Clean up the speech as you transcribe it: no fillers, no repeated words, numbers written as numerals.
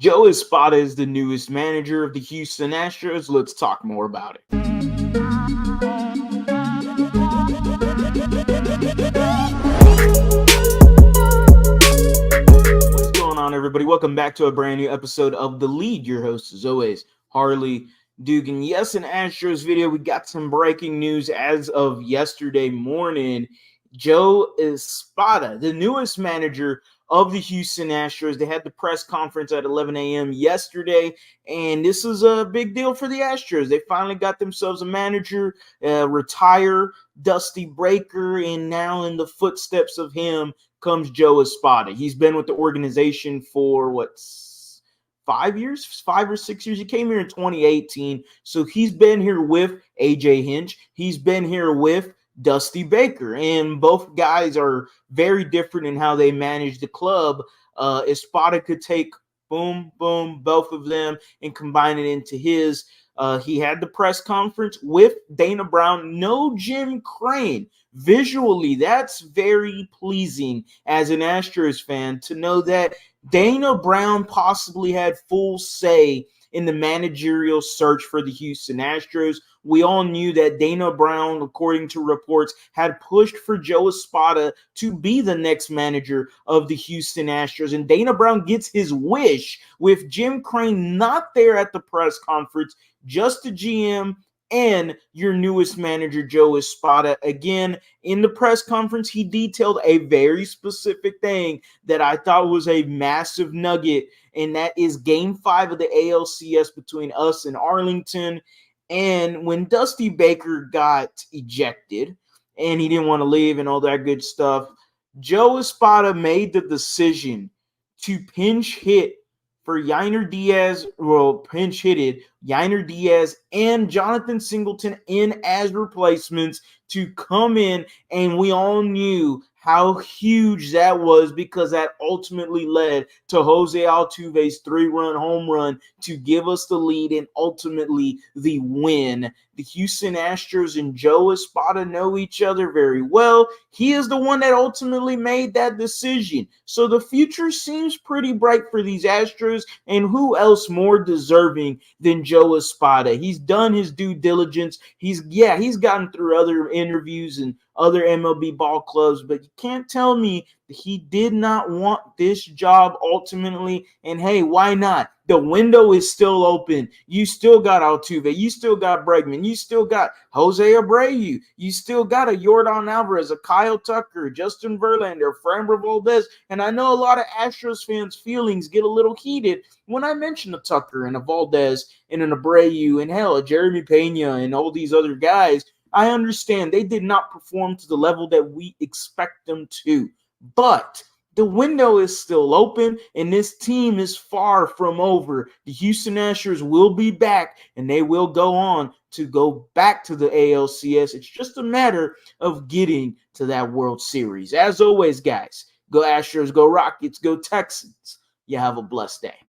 Joe Espada is the newest manager of the Houston Astros. Let's talk more about it. What's going on, everybody? Welcome back to a brand new episode of The Lead. Your host, as always, Harley Dugan. Yes, an Astros video. We got some breaking news as of yesterday morning. Joe Espada, the newest manager of the Houston Astros. They had the press conference at 11 a.m. yesterday, and this is a big deal for the Astros. They finally got themselves a manager, retire Dusty Baker, and now in the footsteps of him comes Joe Espada. He's been with the organization for 5 or 6 years. He came here in 2018, so he's been here with AJ Hinch. He's been here with Dusty Baker, and both guys are very different in how they manage the club. Espada could take both of them and combine it into his. He had the press conference with Dana Brown, no Jim Crane. Visually, that's very pleasing as an Astros fan to know that Dana Brown possibly had full say in the managerial search for the Houston Astros. We all knew that Dana Brown, according to reports, had pushed for Joe Espada to be the next manager of the Houston Astros. And Dana Brown gets his wish with Jim Crane not there at the press conference, just the GM and your newest manager, Joe Espada. Again, in the press conference, he detailed a very specific thing that I thought was a massive nugget, and that is Game 5 of the ALCS between us and Arlington. And when Dusty Baker got ejected and he didn't want to leave and all that good stuff, Joe Espada made the decision to pinch hit for Yainer Diaz, pinch hitted Yainer Diaz and Jonathan Singleton in as replacements to come in, and we all knew how huge that was because that ultimately led to Jose Altuve's 3-run home run to give us the lead and ultimately the win. The Houston Astros and Joe Espada know each other very well. He is the one that ultimately made that decision. So the future seems pretty bright for these Astros, and who else more deserving than Joe Espada? He's done his due diligence. He's gotten through other interviews and other MLB ball clubs, but you can't tell me that he did not want this job ultimately. And hey, why not? The window is still open. You still got Altuve. You still got Bregman. You still got Jose Abreu. You still got a Yordan Alvarez, a Kyle Tucker, Justin Verlander, Framber Valdez. And I know a lot of Astros fans' feelings get a little heated when I mention a Tucker and a Valdez and an Abreu and hell, a Jeremy Pena and all these other guys. I understand they did not perform to the level that we expect them to, but the window is still open, and this team is far from over. The Houston Astros will be back, and they will go on to go back to the ALCS. It's just a matter of getting to that World Series. As always, guys, go Astros, go Rockets, go Texans. You have a blessed day.